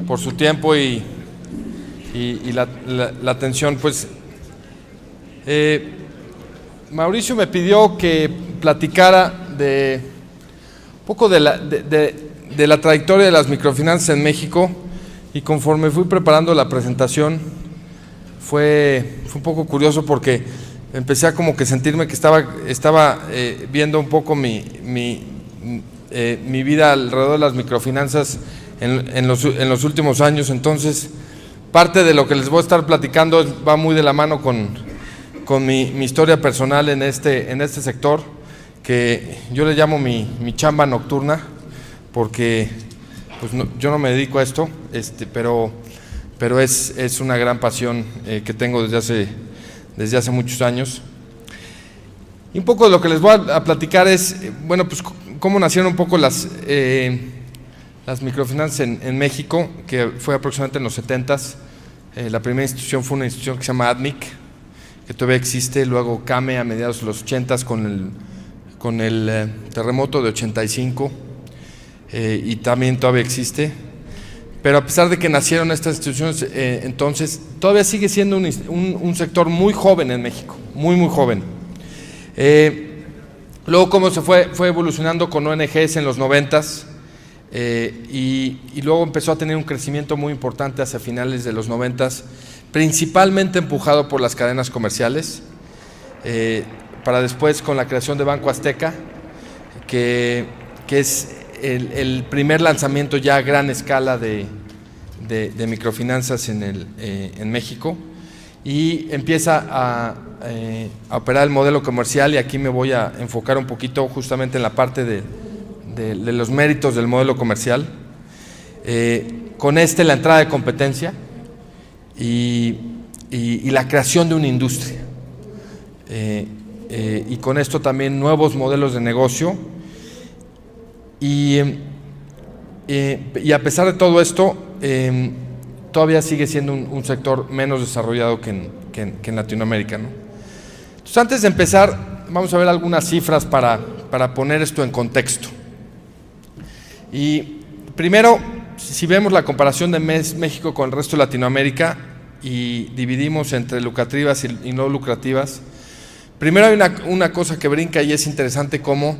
por su tiempo y la atención. Pues Mauricio me pidió que platicara de un poco de la trayectoria de las microfinanzas en México, y conforme fui preparando la presentación fue un poco curioso porque empecé a como que sentirme que estaba viendo un poco mi vida alrededor de las microfinanzas en los últimos años. Entonces, parte de lo que les voy a estar platicando va muy de la mano con mi historia personal en este sector, que yo le llamo mi chamba nocturna, porque pues yo no me dedico a esto, pero es una gran pasión que tengo desde hace muchos años. Y un poco de lo que les voy a platicar es, bueno, pues cómo nacieron un poco las microfinanzas en México, que fue aproximadamente en los 70s. La primera institución fue una institución que se llama ADMIC, que todavía existe. Luego CAME a mediados de los 80s con el terremoto de 85, y también todavía existe. Pero a pesar de que nacieron estas instituciones entonces, todavía sigue siendo un sector muy joven en México, muy joven. Luego cómo se fue evolucionando con ONGs en los 90s, y luego empezó a tener un crecimiento muy importante hacia finales de los 90s, principalmente empujado por las cadenas comerciales, para después con la creación de Banco Azteca, que es el primer lanzamiento ya a gran escala de microfinanzas en México, y empieza a operar el modelo comercial. Y aquí me voy a enfocar un poquito justamente en la parte de los méritos del modelo comercial, con la entrada de competencia y la creación de una industria, y con esto también nuevos modelos de negocio. Y a pesar de todo esto, todavía sigue siendo un sector menos desarrollado que en Latinoamérica, ¿no? Entonces, antes de empezar, vamos a ver algunas cifras para poner esto en contexto. Y primero, si vemos la comparación de México con el resto de Latinoamérica y dividimos entre lucrativas y no lucrativas, primero hay una cosa que brinca, y es interesante cómo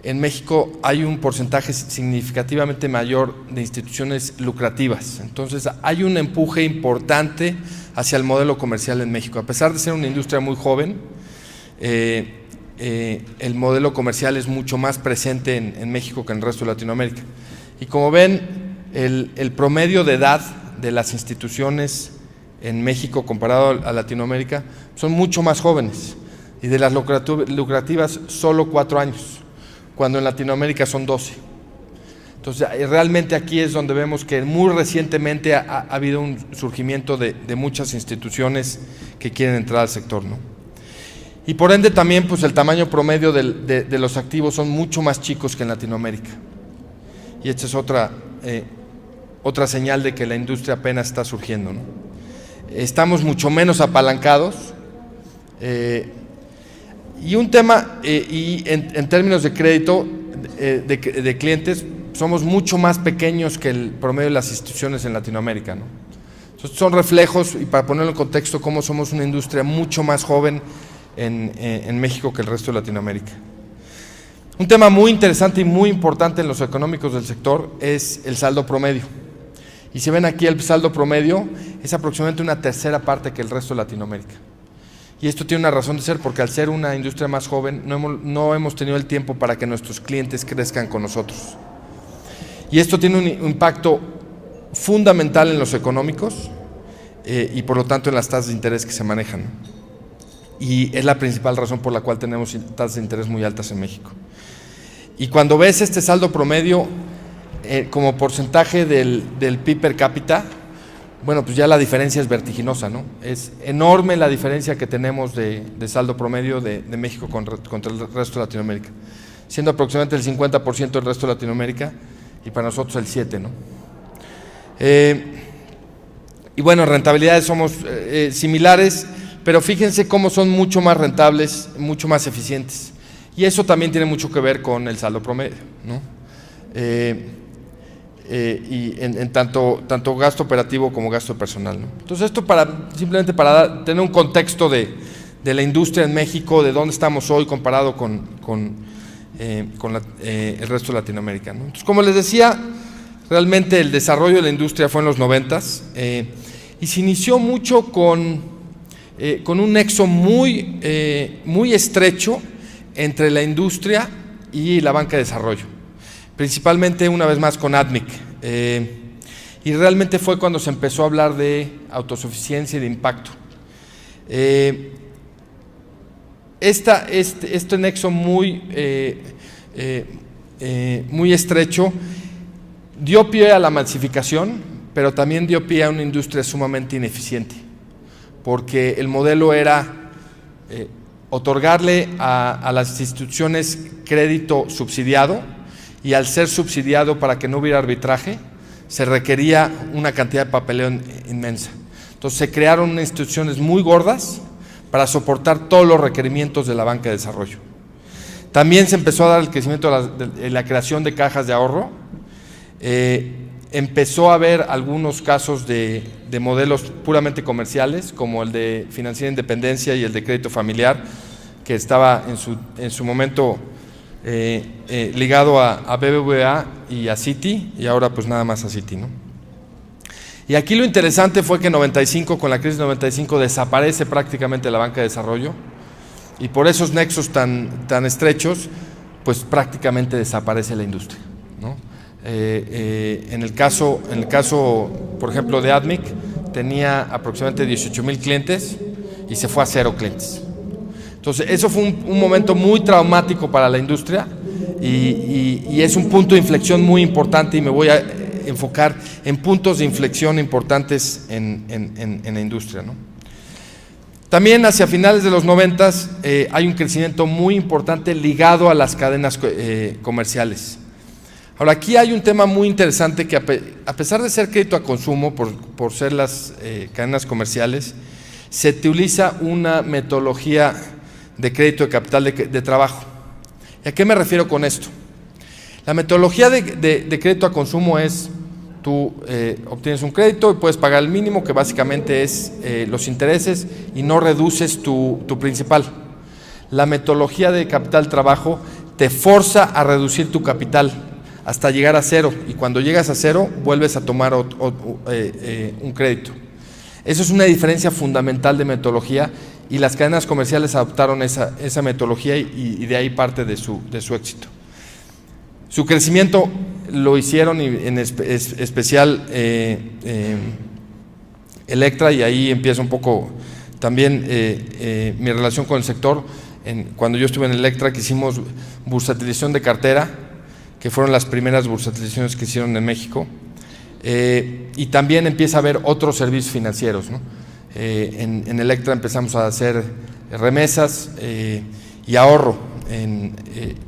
en México hay un porcentaje significativamente mayor de instituciones lucrativas. Entonces hay un empuje importante hacia el modelo comercial en México. A pesar de ser una industria muy joven, el modelo comercial es mucho más presente en México que en el resto de Latinoamérica. Y como ven, el promedio de edad de las instituciones en México comparado a Latinoamérica son mucho más jóvenes, y de las lucrativas solo 4 años, cuando en Latinoamérica son 12. Entonces, realmente aquí es donde vemos que muy recientemente ha habido un surgimiento de muchas instituciones que quieren entrar al sector, ¿no? Y por ende también, pues el tamaño promedio de los activos son mucho más chicos que en Latinoamérica. Y esta es otra señal de que la industria apenas está surgiendo, ¿no? Estamos mucho menos apalancados, y un tema, y en términos de crédito de clientes, somos mucho más pequeños que el promedio de las instituciones en Latinoamérica, ¿no? Entonces, son reflejos, y para ponerlo en contexto, cómo somos una industria mucho más joven en México que el resto de Latinoamérica. Un tema muy interesante y muy importante en los económicos del sector es el saldo promedio. Y si ven aquí, el saldo promedio es aproximadamente una tercera parte que el resto de Latinoamérica. Y esto tiene una razón de ser, porque al ser una industria más joven no hemos tenido el tiempo para que nuestros clientes crezcan con nosotros. Y esto tiene un impacto fundamental en los económicos, y por lo tanto en las tasas de interés que se manejan. Y es la principal razón por la cual tenemos tasas de interés muy altas en México. Y cuando ves este saldo promedio como porcentaje del PIB per cápita, bueno, pues ya la diferencia es vertiginosa, ¿no? Es enorme la diferencia que tenemos de saldo promedio de México contra el resto de Latinoamérica, siendo aproximadamente el 50% del resto de Latinoamérica, y para nosotros el 7%, ¿no? Y bueno, rentabilidades somos similares, pero fíjense cómo son mucho más rentables, mucho más eficientes. Y eso también tiene mucho que ver con el saldo promedio, ¿no? y en tanto gasto operativo como gasto personal, ¿no? Entonces esto simplemente para tener un contexto de la industria en México, de dónde estamos hoy comparado con el resto de Latinoamérica, ¿no? Entonces, como les decía, realmente el desarrollo de la industria fue en los 90s y se inició mucho con un nexo muy estrecho entre la industria y la banca de desarrollo, principalmente una vez más con ADMIC, y realmente fue cuando se empezó a hablar de autosuficiencia y de impacto. Este nexo muy estrecho dio pie a la masificación, pero también dio pie a una industria sumamente ineficiente, porque el modelo era otorgarle a las instituciones crédito subsidiado, y al ser subsidiado, para que no hubiera arbitraje, se requería una cantidad de papeleo inmensa. Entonces se crearon unas instituciones muy gordas para soportar todos los requerimientos de la banca de desarrollo. También se empezó a dar el crecimiento de la creación de cajas de ahorro. Empezó a haber algunos casos de modelos puramente comerciales, como el de Financiera Independencia y el de crédito familiar, que estaba en su momento ligado a BBVA y a Citi, y ahora pues nada más a Citi, ¿no? Y aquí lo interesante fue que en 95, con la crisis de 95, desaparece prácticamente la banca de desarrollo, y por esos nexos tan estrechos, pues prácticamente desaparece la industria, ¿no? En el caso, por ejemplo, de ADMIC, tenía aproximadamente 18,000 clientes y se fue a 0 clientes. Entonces, eso fue un momento muy traumático para la industria y es un punto de inflexión muy importante, y me voy a enfocar en puntos de inflexión importantes en la industria, ¿no? También hacia finales de los 90s hay un crecimiento muy importante ligado a las cadenas comerciales. Ahora, aquí hay un tema muy interesante que a pesar de ser crédito a consumo, por ser las cadenas comerciales, se utiliza una metodología de crédito de capital de trabajo. ¿Y a qué me refiero con esto? La metodología de crédito a consumo es: tú obtienes un crédito y puedes pagar el mínimo, que básicamente es los intereses, y no reduces tu principal. La metodología de capital trabajo te forza a reducir tu capital hasta llegar a 0, y cuando llegas a 0 vuelves a tomar un crédito. Eso es una diferencia fundamental de metodología, y las cadenas comerciales adoptaron esa metodología y de ahí parte de su éxito. Su crecimiento lo hicieron, y en especial Electra, y ahí empieza un poco también mi relación con el sector. Cuando yo estuve en Electra, que hicimos bursatilización de cartera, que fueron las primeras bursatilizaciones que hicieron en México, y también empieza a haber otros servicios financieros, ¿no? En Electra empezamos a hacer remesas y ahorro.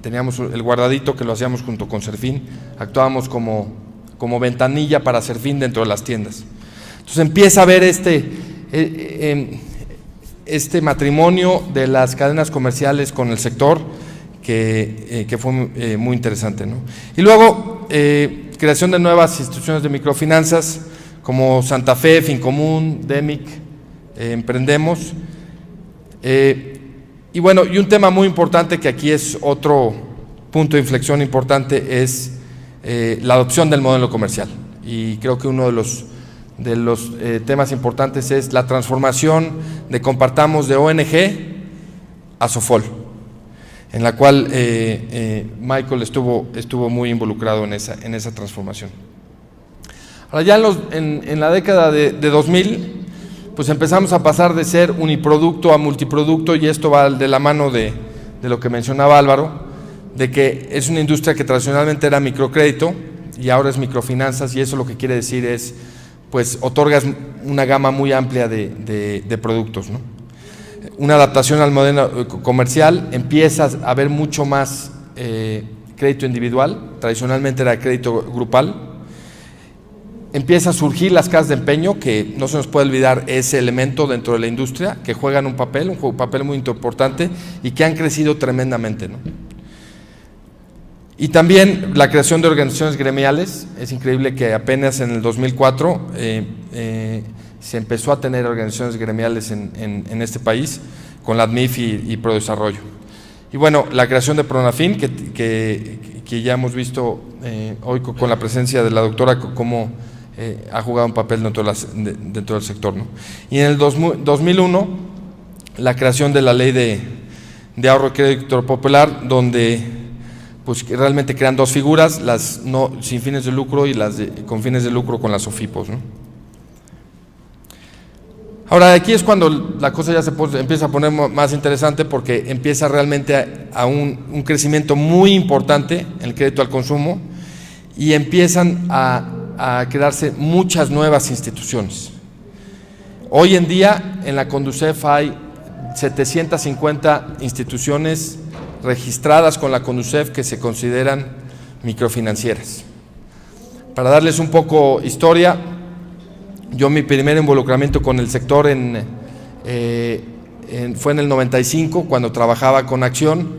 Teníamos el guardadito, que lo hacíamos junto con Serfín, actuábamos como ventanilla para Serfín dentro de las tiendas. Entonces empieza a haber este matrimonio de las cadenas comerciales con el sector, que fue muy interesante, ¿no? Y luego creación de nuevas instituciones de microfinanzas como Santa Fe, Fincomún, DEMIC, Emprendemos. Y bueno, y un tema muy importante, que aquí es otro punto de inflexión importante, es la adopción del modelo comercial. Y creo que uno de los temas importantes es la transformación de Compartamos de ONG a SOFOL, en la cual Michael estuvo muy involucrado en esa transformación. Ahora, ya en la década de 2000, pues empezamos a pasar de ser uniproducto a multiproducto, y esto va de la mano de lo que mencionaba Álvaro, de que es una industria que tradicionalmente era microcrédito y ahora es microfinanzas, y eso lo que quiere decir es, pues otorgas una gama muy amplia de productos, ¿no? Una adaptación al modelo comercial, empieza a haber mucho más crédito individual, tradicionalmente era crédito grupal. Empieza a surgir las casas de empeño, que no se nos puede olvidar ese elemento dentro de la industria, que juegan un papel muy importante y que han crecido tremendamente, ¿no? Y también la creación de organizaciones gremiales. Es increíble que apenas en el 2004 se empezó a tener organizaciones gremiales en este país, con la ADMIF y Prodesarrollo. Y bueno, la creación de Pronafin, que ya hemos visto hoy con la presencia de la doctora, cómo ha jugado un papel dentro del sector, ¿no? Y en el 2001, la creación de la Ley de Ahorro y Crédito Popular, donde pues realmente crean dos figuras, las sin fines de lucro y las con fines de lucro con las OFIPOS, ¿no? Ahora, aquí es cuando la cosa ya se empieza a poner más interesante, porque empieza realmente a un crecimiento muy importante en el crédito al consumo, y empiezan a crearse muchas nuevas instituciones. Hoy en día en la Conducef hay 750 instituciones registradas con la Conducef que se consideran microfinancieras. Para darles un poco historia, yo mi primer involucramiento con el sector fue en el 95, cuando trabajaba con Acción,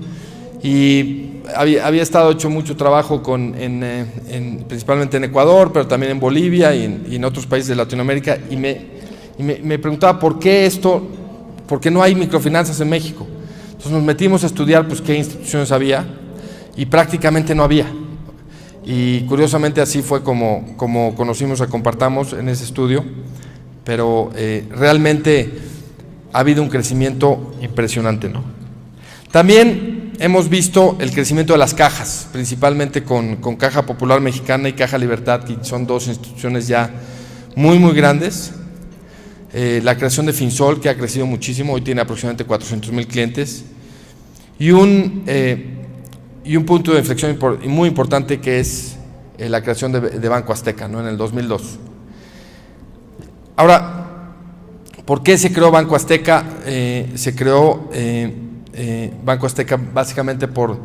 y había estado hecho mucho trabajo principalmente en Ecuador, pero también en Bolivia y en otros países de Latinoamérica, y me preguntaba por qué no hay microfinanzas en México. Entonces nos metimos a estudiar pues qué instituciones había, y prácticamente no había. Y curiosamente así fue como conocimos a Compartamos en ese estudio, pero realmente ha habido un crecimiento impresionante, ¿no? También hemos visto el crecimiento de las cajas, principalmente con Caja Popular Mexicana y Caja Libertad, que son dos instituciones ya muy grandes. La creación de Finsol, que ha crecido muchísimo, hoy tiene aproximadamente 400,000 clientes, y un punto de inflexión muy importante, que es la creación de Banco Azteca, ¿no? En el 2002. Ahora, ¿por qué se creó Banco Azteca? Se creó Banco Azteca básicamente por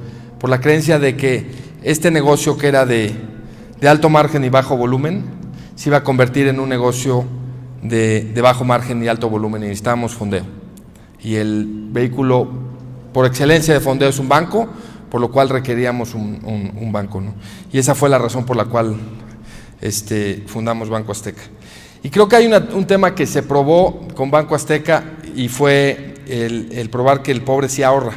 la creencia de que este negocio, que era de alto margen y bajo volumen, se iba a convertir en un negocio de bajo margen y alto volumen, y necesitábamos fondeo. Y el vehículo por excelencia de fondeo es un banco, por lo cual requeríamos un banco, ¿no? Y esa fue la razón por la cual fundamos Banco Azteca. Y creo que hay un tema que se probó con Banco Azteca, y fue el probar que el pobre sí ahorra.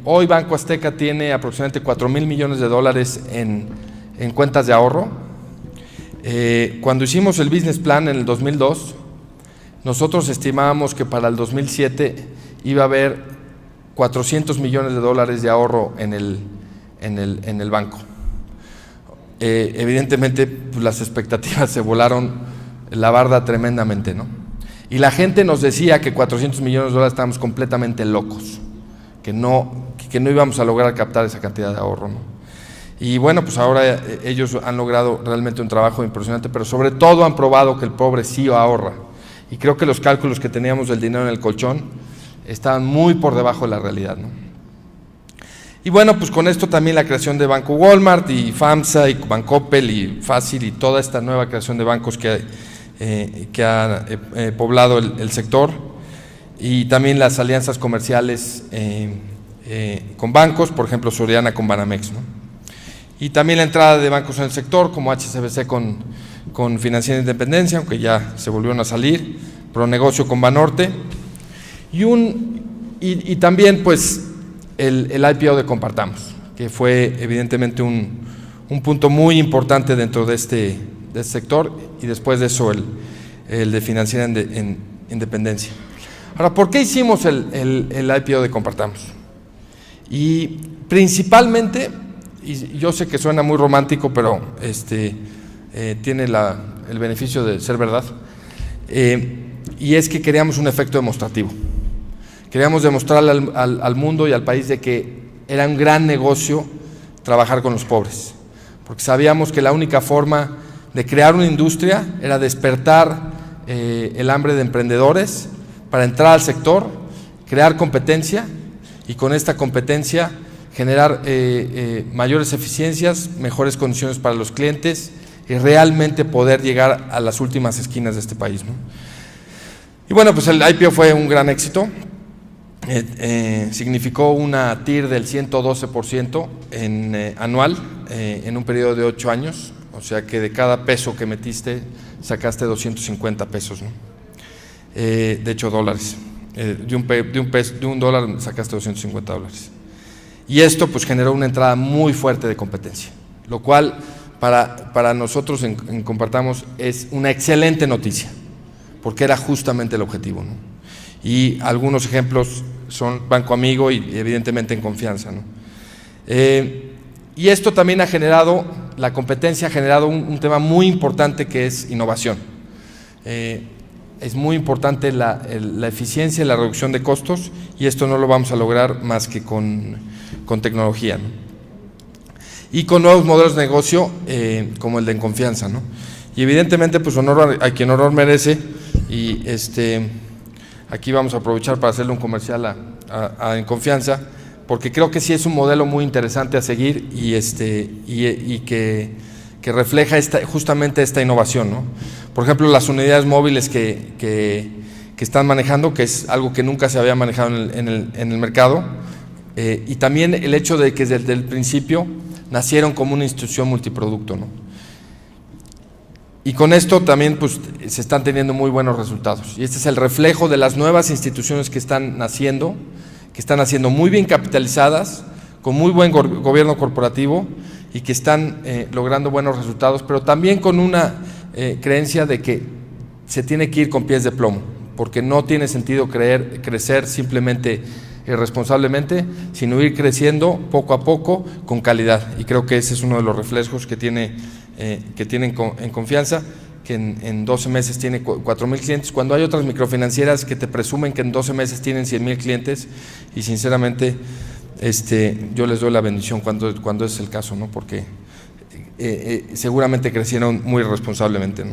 Hoy Banco Azteca tiene aproximadamente $4,000 millones en cuentas de ahorro. Cuando hicimos el business plan en el 2002, nosotros estimábamos que para el 2007 iba a haber $400 millones de ahorro en el banco. Evidentemente pues, las expectativas se volaron la barda tremendamente, ¿no? Y la gente nos decía que $400 millones estábamos completamente locos, que no íbamos a lograr captar esa cantidad de ahorro, ¿no? Y bueno, pues ahora ellos han logrado realmente un trabajo impresionante, pero sobre todo han probado que el pobre sí ahorra. Y creo que los cálculos que teníamos del dinero en el colchón estaban muy por debajo de la realidad, ¿no? Y bueno, pues con esto también la creación de Banco Walmart y FAMSA y Bancoppel y Fácil, y toda esta nueva creación de bancos que ha poblado el sector, y también las alianzas comerciales con bancos, por ejemplo Soriana con Banamex, ¿no? Y también la entrada de bancos en el sector, como HSBC con Financiera Independencia, aunque ya se volvieron a salir, Pronegocio con Banorte, y también pues el IPO de Compartamos, que fue evidentemente un punto muy importante dentro de este sector, y después de eso el de Financiera Independencia. Ahora, ¿por qué hicimos el IPO de Compartamos? Y principalmente, y yo sé que suena muy romántico, pero tiene el beneficio de ser verdad, y es que queríamos un efecto demostrativo. Queríamos demostrarle al mundo y al país de que era un gran negocio trabajar con los pobres, porque sabíamos que la única forma de crear una industria era despertar el hambre de emprendedores para entrar al sector, crear competencia, y con esta competencia generar mayores eficiencias, mejores condiciones para los clientes, y realmente poder llegar a las últimas esquinas de este país, ¿no? Y bueno, pues el IPO fue un gran éxito. significó una TIR del 112% anual en un periodo de 8 años, o sea que de cada peso que metiste sacaste 250 pesos, ¿no? De hecho dólares, de un dólar sacaste 250 dólares. Y esto pues generó una entrada muy fuerte de competencia, lo cual para nosotros en Compartamos es una excelente noticia, porque era justamente el objetivo, ¿no? Y algunos ejemplos son Banco Amigo y evidentemente en Confianza, ¿no? Y esto también ha generado, la competencia ha generado un tema muy importante que es innovación. Es muy importante la eficiencia y la reducción de costos, y esto no lo vamos a lograr más que con tecnología, ¿no? Y con nuevos modelos de negocio como el de En Confianza, ¿no? Y evidentemente pues honor a quien honor merece, y aquí vamos a aprovechar para hacerle un comercial a En Confianza, porque creo que sí es un modelo muy interesante a seguir y que refleja justamente esta innovación, ¿no? Por ejemplo, las unidades móviles que están manejando, que es algo que nunca se había manejado en el mercado, y también el hecho de que desde el principio nacieron como una institución multiproducto, ¿no? Y con esto también pues, se están teniendo muy buenos resultados. Y este es el reflejo de las nuevas instituciones que están naciendo muy bien capitalizadas, con muy buen gobierno corporativo y que están logrando buenos resultados, pero también con una creencia de que se tiene que ir con pies de plomo, porque no tiene sentido crecer simplemente irresponsablemente, sino ir creciendo poco a poco con calidad. Y creo que ese es uno de los reflejos que tienen En Confianza, que en 12 meses tiene 4,000 clientes, cuando hay otras microfinancieras que te presumen que en 12 meses tienen 100,000 clientes, y sinceramente yo les doy la bendición cuando es el caso, ¿no? Porque seguramente crecieron muy responsablemente, ¿no?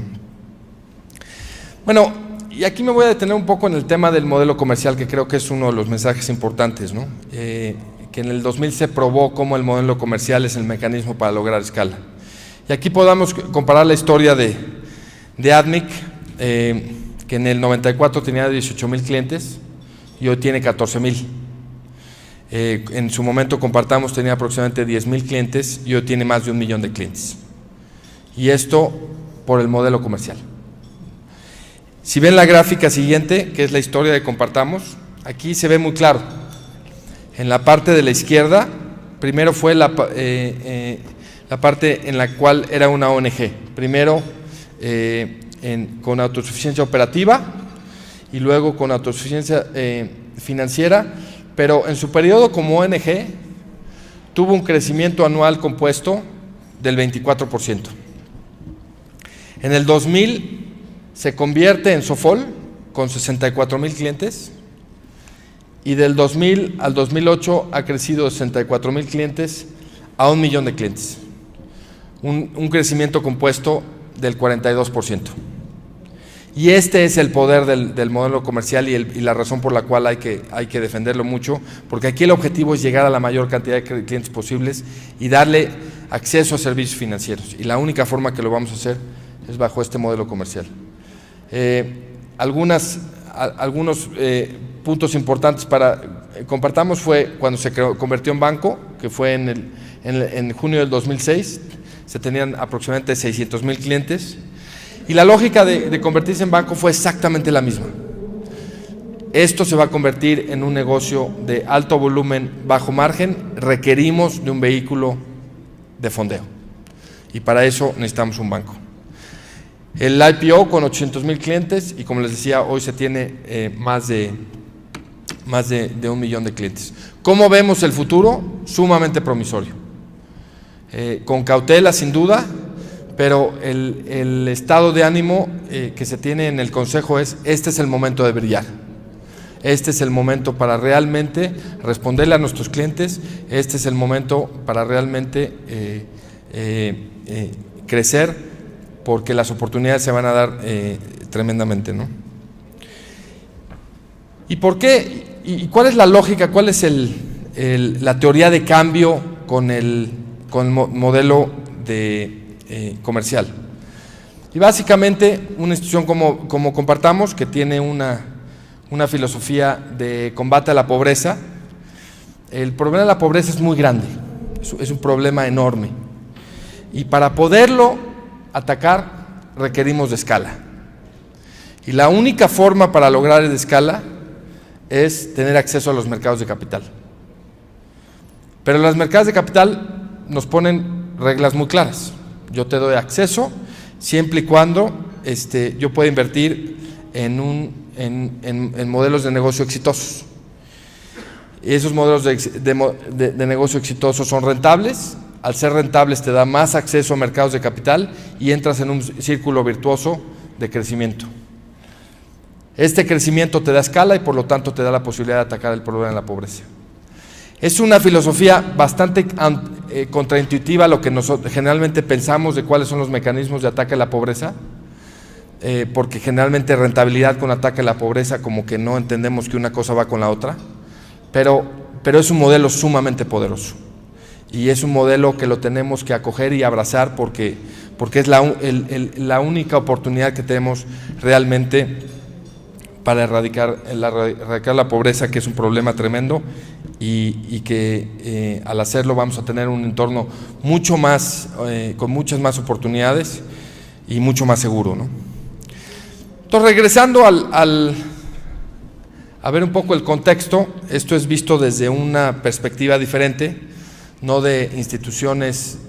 Bueno, y aquí me voy a detener un poco en el tema del modelo comercial, que creo que es uno de los mensajes importantes, ¿no? Que en el 2000 se probó cómo el modelo comercial es el mecanismo para lograr escala. Y aquí podamos comparar la historia de ADMIC, que en el 94 tenía 18,000 clientes y hoy tiene 14,000. En su momento Compartamos tenía aproximadamente 10,000 clientes y hoy tiene más de 1 millón de clientes. Y esto por el modelo comercial. Si ven la gráfica siguiente, que es la historia de Compartamos, aquí se ve muy claro. En la parte de la izquierda, primero fue la parte en la cual era una ONG. Primero con autosuficiencia operativa y luego con autosuficiencia financiera, pero en su periodo como ONG tuvo un crecimiento anual compuesto del 24%. En el 2000 se convierte en SOFOL con 64,000 clientes, y del 2000 al 2008 ha crecido de 64,000 clientes a 1 millón de clientes. Un crecimiento compuesto del 42%. Y este es el poder del modelo comercial y la razón por la cual hay que defenderlo mucho, porque aquí el objetivo es llegar a la mayor cantidad de clientes posibles y darle acceso a servicios financieros. Y la única forma que lo vamos a hacer es bajo este modelo comercial. Algunos puntos importantes para Compartamos fue cuando se convirtió en banco, que fue en junio del 2006. Se tenían aproximadamente 600,000 clientes, y la lógica de convertirse en banco fue exactamente la misma. Esto se va a convertir en un negocio de alto volumen, bajo margen. Requerimos de un vehículo de fondeo, y para eso necesitamos un banco. El IPO con 800,000 clientes, y como les decía, hoy se tiene más de 1 millón de clientes. ¿Cómo vemos el futuro? Sumamente promisorio. Con cautela sin duda, pero el estado de ánimo que se tiene en el Consejo es: este es el momento de brillar, este es el momento para realmente responderle a nuestros clientes, este es el momento para realmente crecer, porque las oportunidades se van a dar tremendamente, ¿no? ¿Y por qué? ¿Y cuál es la lógica? ¿Cuál es la teoría de cambio con el modelo comercial? Y básicamente una institución como Compartamos, que tiene una una filosofía de combate a la pobreza. El problema de la pobreza es muy grande, es un problema enorme. Y para poderlo atacar requerimos de escala. Y la única forma para lograr de escala es tener acceso a los mercados de capital. Pero los mercados de capital nos ponen reglas muy claras. Yo te doy acceso siempre y cuando yo pueda invertir en modelos de negocio exitosos. Esos modelos de negocio exitosos son rentables. Al ser rentables te da más acceso a mercados de capital y entras en un círculo virtuoso de crecimiento. Este crecimiento te da escala y por lo tanto te da la posibilidad de atacar el problema de la pobreza. Es una filosofía bastante contraintuitiva a lo que nosotros generalmente pensamos de cuáles son los mecanismos de ataque a la pobreza, porque generalmente rentabilidad con ataque a la pobreza como que no entendemos que una cosa va con la otra, pero es un modelo sumamente poderoso y es un modelo que lo tenemos que acoger y abrazar porque es la única oportunidad que tenemos realmente para erradicar la pobreza, que es un problema tremendo y que al hacerlo vamos a tener un entorno mucho más, con muchas más oportunidades y mucho más seguro, ¿no? Entonces, regresando a ver un poco el contexto, esto es visto desde una perspectiva diferente, no de instituciones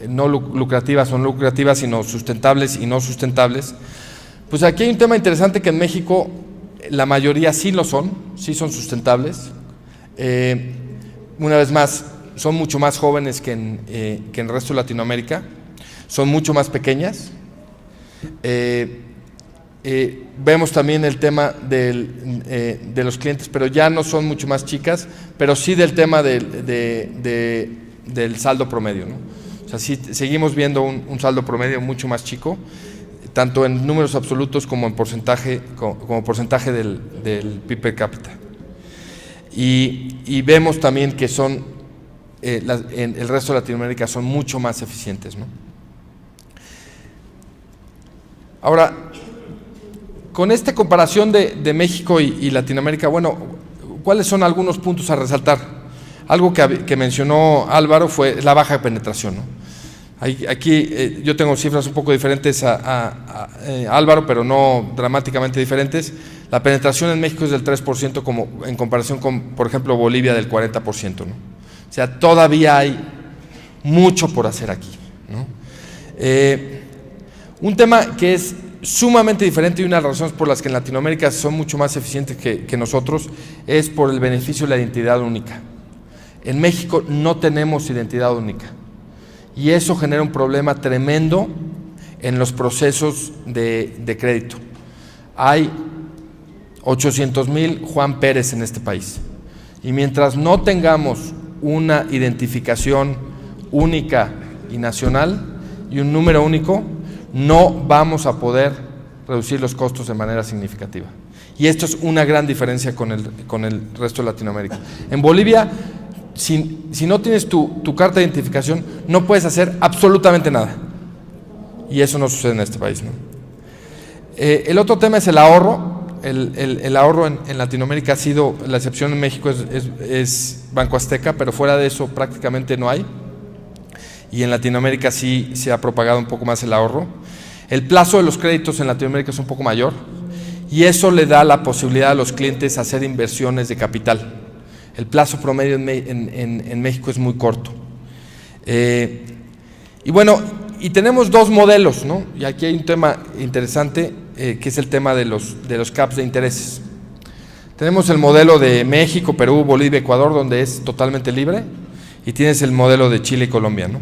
no lucrativas o no lucrativas, sino sustentables y no sustentables. Pues aquí hay un tema interesante que en México la mayoría sí son sustentables. Una vez más, son mucho más jóvenes que en el resto de Latinoamérica, son mucho más pequeñas. Vemos también el tema de los clientes, pero ya no son mucho más chicas, pero sí del tema del saldo promedio, ¿no? O sea, sí seguimos viendo un saldo promedio mucho más chico, tanto en números absolutos como en porcentaje, como porcentaje del PIB per cápita. Y vemos también que en el resto de Latinoamérica son mucho más eficientes, ¿no? Ahora, con esta comparación de México y Latinoamérica, bueno, ¿cuáles son algunos puntos a resaltar? Algo que mencionó Álvaro fue la baja penetración, ¿no? Aquí yo tengo cifras un poco diferentes a Álvaro, pero no dramáticamente diferentes. La penetración en México es del 3% como en comparación con, por ejemplo, Bolivia del 40%, ¿no? O sea, todavía hay mucho por hacer aquí, ¿no? Un tema que es sumamente diferente y una de las razones por las que en Latinoamérica son mucho más eficientes que nosotros es por el beneficio de la identidad única. En México no tenemos identidad única. Y eso genera un problema tremendo en los procesos de crédito. Hay 800,000 Juan Pérez en este país. Y mientras no tengamos una identificación única y nacional y un número único, no vamos a poder reducir los costos de manera significativa. Y esto es una gran diferencia con el resto de Latinoamérica. En Bolivia, si no tienes tu carta de identificación, no puedes hacer absolutamente nada. Y eso no sucede en este país, ¿no? El otro tema es el ahorro. El ahorro en Latinoamérica ha sido, la excepción en México es Banco Azteca, pero fuera de eso prácticamente no hay. Y en Latinoamérica sí se ha propagado un poco más el ahorro. El plazo de los créditos en Latinoamérica es un poco mayor y eso le da la posibilidad a los clientes a hacer inversiones de capital. El plazo promedio en México es muy corto. Y bueno, y tenemos dos modelos, ¿no? Y aquí hay un tema interesante que es el tema de los caps de intereses. Tenemos el modelo de México, Perú, Bolivia, Ecuador, donde es totalmente libre, y tienes el modelo de Chile y Colombia, ¿no?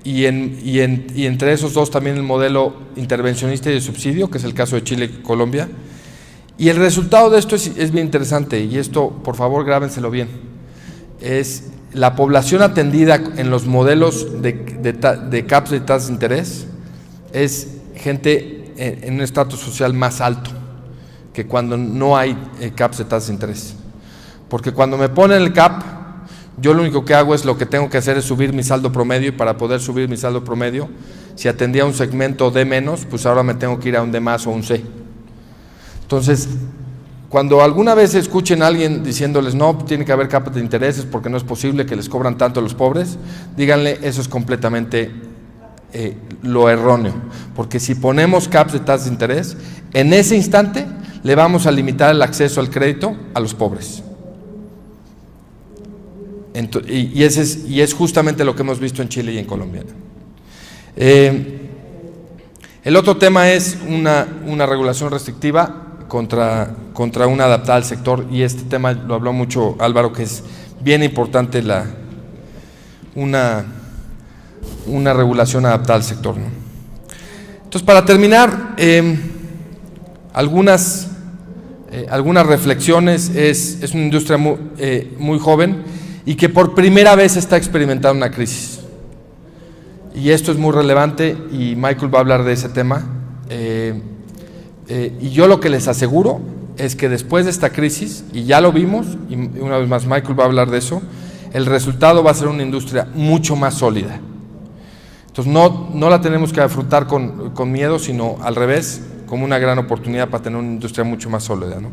Y entre esos dos también el modelo intervencionista y de subsidio, que es el caso de Chile y Colombia. Y el resultado de esto es bien interesante, y esto por favor grábenselo bien. Es la población atendida en los modelos de caps de tasas de interés es gente en un estatus social más alto que cuando no hay caps de tasas de interés. Porque cuando me ponen el cap, yo lo único que hago es lo que tengo que hacer es subir mi saldo promedio, y para poder subir mi saldo promedio, si atendía un segmento D menos, pues ahora me tengo que ir a un D más o un C. Entonces, cuando alguna vez escuchen a alguien diciéndoles no, tiene que haber capas de intereses porque no es posible que les cobran tanto a los pobres, díganle, eso es completamente lo erróneo, porque si ponemos caps de tasas de interés, en ese instante le vamos a limitar el acceso al crédito a los pobres. Y es justamente lo que hemos visto en Chile y en Colombia. El otro tema es una regulación restrictiva contra una adaptada al sector, y este tema lo habló mucho Álvaro, que es bien importante una regulación adaptada al sector, ¿no? Entonces, para terminar, algunas reflexiones. Es una industria muy joven y que por primera vez está experimentando una crisis. Y esto es muy relevante y Michael va a hablar de ese tema. Y yo lo que les aseguro es que después de esta crisis, y ya lo vimos, y una vez más Michael va a hablar de eso, el resultado va a ser una industria mucho más sólida. Entonces no la tenemos que disfrutar con miedo, sino al revés, como una gran oportunidad para tener una industria mucho más sólida, ¿no?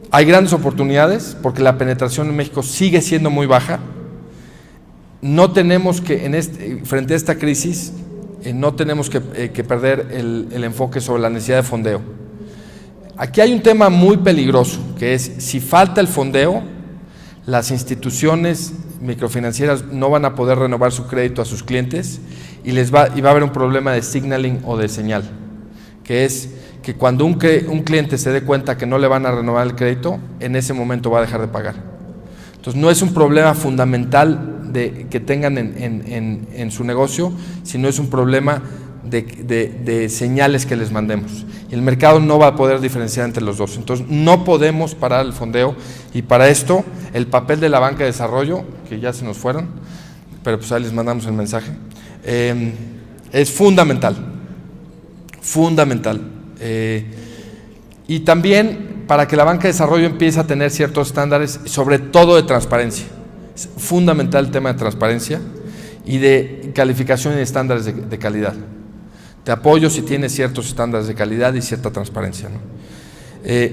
Hay grandes oportunidades porque la penetración en México sigue siendo muy baja. No tenemos que, frente a esta crisis, no tenemos que perder el enfoque sobre la necesidad de fondeo. Aquí hay un tema muy peligroso, que es, si falta el fondeo, las instituciones microfinancieras no van a poder renovar su crédito a sus clientes y va a haber un problema de signaling o de señal, que es que cuando un cliente se dé cuenta que no le van a renovar el crédito, en ese momento va a dejar de pagar. Entonces no es un problema fundamental que tengan en su negocio, sino es un problema de señales que les mandemos. Y el mercado no va a poder diferenciar entre los dos. Entonces no podemos parar el fondeo, y para esto el papel de la banca de desarrollo, que ya se nos fueron, pero pues ahí les mandamos el mensaje, es fundamental. Y también para que la banca de desarrollo empiece a tener ciertos estándares, sobre todo de transparencia. Es fundamental el tema de transparencia y de calificación y estándares de calidad. Te apoyo si tienes ciertos estándares de calidad y cierta transparencia, ¿no?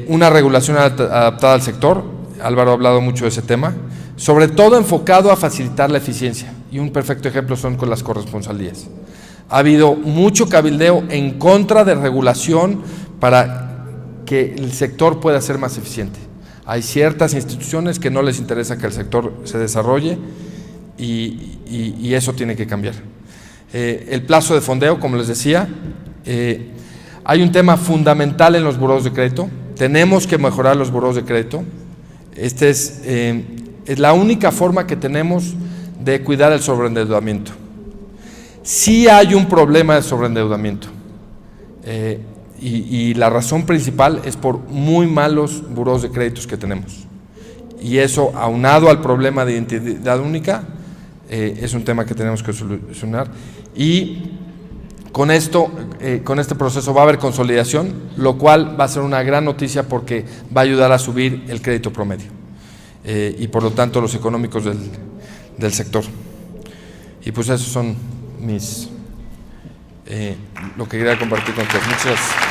Una regulación adaptada al sector, Álvaro ha hablado mucho de ese tema, sobre todo enfocado a facilitar la eficiencia, y un perfecto ejemplo son con las corresponsalías. Ha habido mucho cabildeo en contra de regulación para que el sector pueda ser más eficiente. Hay ciertas instituciones que no les interesa que el sector se desarrolle y eso tiene que cambiar. El plazo de fondeo, como les decía, hay un tema fundamental en los buros de crédito. Tenemos que mejorar los buros de crédito. Es la única forma que tenemos de cuidar el sobreendeudamiento. Sí hay un problema de sobreendeudamiento, y la razón principal es por muy malos buros de créditos que tenemos, y eso, aunado al problema de identidad única, es un tema que tenemos que solucionar. Y con esto, con este proceso va a haber consolidación, lo cual va a ser una gran noticia porque va a ayudar a subir el crédito promedio y por lo tanto los económicos del sector. Y pues esos son lo que quería compartir con ustedes. Muchas gracias.